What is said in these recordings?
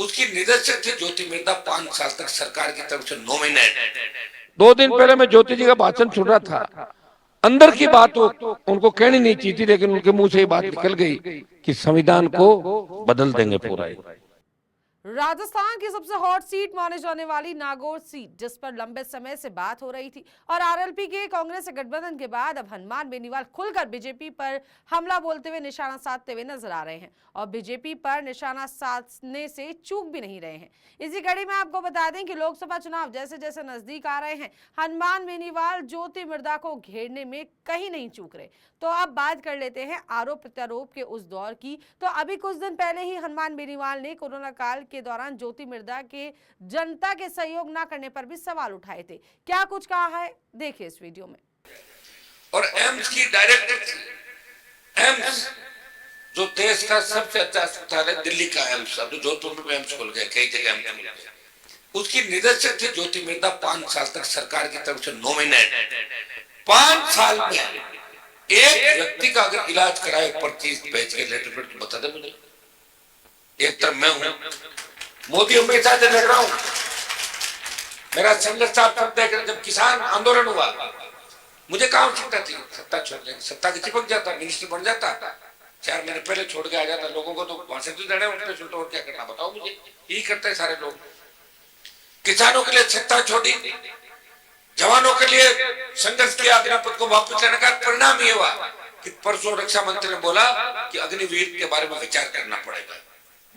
उसकी निदेशक थी ज्योति मिर्धा, 5 साल तक सरकार की तरफ से नॉमिनेट। 2 दिन पहले मैं ज्योति जी का भाषण सुन रहा था। अंदर की बात वो उनको कहनी नहीं चाहिए थी, लेकिन उनके मुंह से ये बात निकल गई कि संविधान को बदल देंगे पूरा। राजस्थान की सबसे हॉट सीट माने जाने वाली नागौर सीट, जिस पर लंबे समय से बात हो रही थी, और आरएलपी के कांग्रेस से गठबंधन के बाद अब हनुमान बेनीवाल खुलकर बीजेपी पर हमला बोलते हुए निशाना साधते हुए नजर आ रहे हैं और बीजेपी पर निशाना साधने से चूक भी नहीं रहे हैं। इसी कड़ी में आपको बता दें कि लोकसभा चुनाव जैसे जैसे नजदीक आ रहे हैं, हनुमान बेनीवाल ज्योति मिर्धा को घेरने में कहीं नहीं चूक रहे। तो अब बात कर लेते हैं आरोप प्रत्यारोप के उस दौर की। तो अभी कुछ दिन पहले ही हनुमान बेनीवाल ने कोरोना काल के दौरान ज्योति मिर्धा के जनता के सहयोग न करने पर भी सवाल उठाए थे। क्या कुछ कहा है, देखिए इस वीडियो में। और एम्स की डायरेक्टर थी। एम्स जो देश का सबसे अच्छा अस्पताल है, दिल्ली का एम्स, अब तो जोधपुर में एम्स खुल गए, कई जगह एम्स खुल गए। उसकी निदेशक थी ज्योति मिर्धा, 5 साल तक सरकार की तरफ से नॉमिनेट। 5 साल में एक व्यक्ति का अगर इलाज कराए पर्ची भेज के लेटर पर, बता दे मुझे। एक तरफ मैं हूं, मोदी अमित शाह से लड़ रहा हूं, मेरा संघर्ष आप देख रहे। जब किसान आंदोलन हुआ, मुझे कहा आवश्यकता थी सत्ता छोड़ने की, सत्ता के चिपक जाता, मिनिस्टर बन जाता, 4 महीने पहले छोड़ के आ जाता। लोगों को तो वहां से तो देने उल्टे सुलटे, और क्या करना बताओ मुझे। यही करते हैं सारे लोग। किसानों के लिए सत्ता छोड़ी, जवानों के लिए संघर्ष किया, अग्निपथ को वापस लेने का परिणाम ये हुआ कि परसों रक्षा मंत्री ने बोला कि अग्निवीर के बारे में विचार करना पड़ेगा,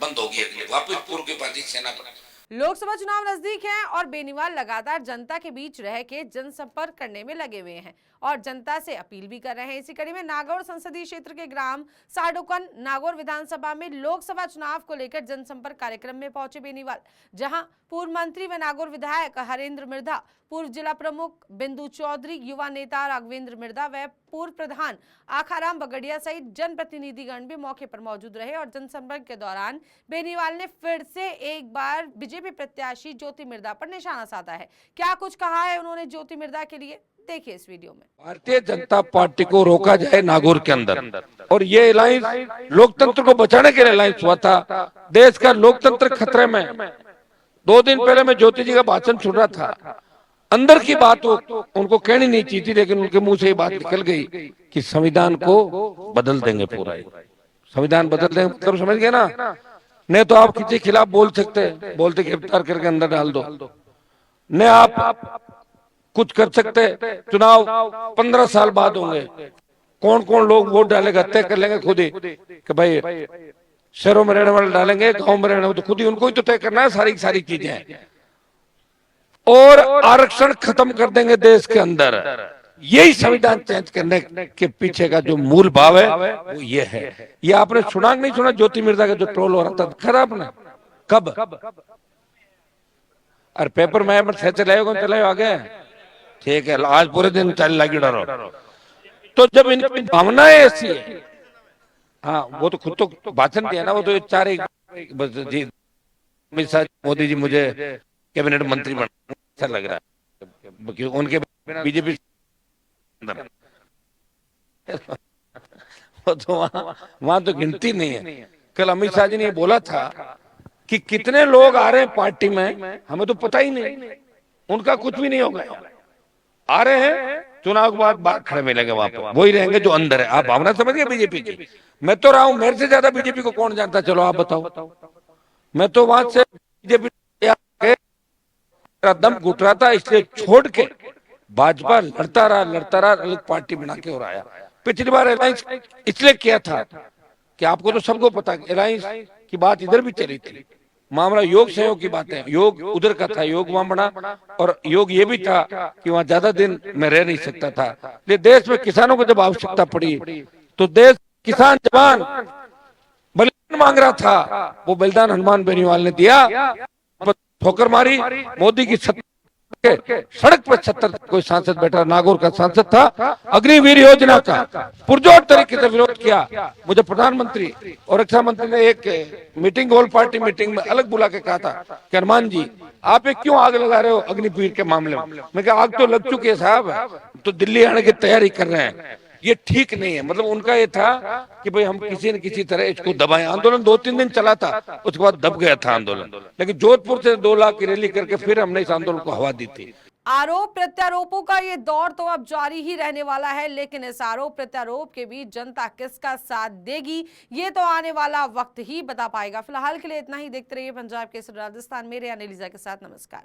बंद होगी अग्नि, वापस पूर्व की पार्टी सेना पर। लोकसभा चुनाव नजदीक है और बेनीवाल लगातार जनता के बीच रह के जनसंपर्क करने में लगे हुए हैं और जनता से अपील भी कर रहे हैं। इसी कड़ी में नागौर संसदीय क्षेत्र के ग्राम साडोकन नागौर विधानसभा में लोकसभा चुनाव को लेकर जनसंपर्क कार्यक्रम में पहुंचे बेनीवाल, जहां पूर्व मंत्री व नागौर विधायक हरेंद्र मिर्धा, पूर्व जिला प्रमुख बिंदु चौधरी, युवा नेता राघवेंद्र मिर्धा व पूर्व प्रधान आखाराम बगड़िया सहित जनप्रतिनिधिगण भी मौके पर मौजूद रहे और जनसंपर्क के दौरान बेनीवाल ने फिर से एक बार बीजेपी प्रत्याशी ज्योति मिर्धा पर निशाना साधा है। क्या कुछ कहा है उन्होंने ज्योति मिर्धा के लिए, देखिए इस वीडियो में। भारतीय जनता पार्टी को रोका जाए नागौर के अंदर, और ये अलायंस लोकतंत्र को बचाने के लिए अलायंस हुआ था। देश का लोकतंत्र खतरे में। 2 दिन पहले मैं ज्योति जी का भाषण सुन रहा था। अंदर की बात वो उनको कहनी नहीं चाहिए थी, लेकिन उनके मुंह से ये बात निकल गई कि संविधान को बदल देंगे पूरा। संविधान बदल देंगे मतलब समझ गए ना। नहीं तो आप किसी के खिलाफ बोल सकते हैं, बोलते गिरफ्तार करके अंदर डाल दो, नहीं आप कुछ कर सकते। चुनाव 15 साल बाद होंगे, कौन कौन लोग वोट डालेगा तय कर लेंगे खुद ही कि भाई शहरों में रहने वाले डालेंगे, गांव में रहने वाले, तो खुद ही उनको ही तो तय करना है सारी सारी चीजें। और आरक्षण खत्म कर देंगे देश के अंदर। यही संविधान चेंज करने के पीछे का जो मूल भाव है वो ये है। ये आपने सुना नहीं सुना ज्योति मिर्धा का जो ट्रोल हो रहा था, खरा आपने कब? अरे पेपर में चलाए आगे, ठीक है, आज पूरे दिन चल लगी डरो। तो जब इनकी भावनाएं ऐसी है, हाँ वो तो खुद तो भाषण दिया ना, वो तो 4 जी अमित शाह मोदी जी मुझे कैबिनेट मंत्री बना, अच्छा लग रहा है उनके बीजेपी तो वहां तो गिनती नहीं है। कल अमित शाह जी ने बोला था कि कितने लोग आ रहे हैं पार्टी में, हमें तो पता ही नहीं, उनका कुछ भी नहीं होगा। आ रहे हैं, चुनाव के बाद बाहर खड़े मिलेंगे, वहां पर वही रहेंगे जो अंदर है। आप भावना समझ गए बीजेपी की? मैं तो रहा हूं, मेरे से ज्यादा बीजेपी को कौन जानता, चलो आप बताओ। मैं तो वहां से बीजेपी दम घुट रहा था, इसलिए छोड़ के भाजपा लड़ता रहा, अलग पार्टी बना के और आया। पिछली बार अलायंस इसलिए किया था कि आपको तो सबको पता, अलायंस की बात इधर भी चली थी, मामला योग सहयोग की बात है, योग उधर का था, योग वहां बना, और योग ये भी था कि वहां ज्यादा दिन मैं रह नहीं सकता था। लेकिन देश में किसानों को जब आवश्यकता पड़ी तो देश किसान जवान बलिदान मांग रहा था, वो बलिदान हनुमान बेनीवाल ने दिया, ठोकर मारी। मोदी की सड़क पर 76 कोई सांसद बैठा, नागौर का सांसद था, अग्निवीर योजना का पुरजोर तरीके से विरोध किया। मुझे प्रधानमंत्री और रक्षा मंत्री ने एक मीटिंग, ऑल पार्टी मीटिंग में अलग बुला के कहा था कि हनुमान जी आप क्यों आग लगा रहे हो अग्निवीर के मामले में? मैं कहा आग तो लग चुकी है साहब, तो दिल्ली आने की तैयारी कर रहे हैं, ये ठीक नहीं है। मतलब उनका ये था कि भाई हम किसी न किसी तरह इसको दबाएं। आंदोलन 2-3 दिन चला था, उसके बाद दब गया था आंदोलन। लेकिन जोधपुर से 2 लाख की रैली करके फिर हमने इस आंदोलन को हवा दी थी। आरोप प्रत्यारोपों का ये दौर तो अब जारी ही रहने वाला है, लेकिन इस आरोप प्रत्यारोप के बीच जनता किसका साथ देगी ये तो आने वाला वक्त ही बता पाएगा। फिलहाल के लिए इतना ही। देखते रहिए पंजाब केसरी राजस्थान। मेरे अनिलिजा के साथ नमस्कार।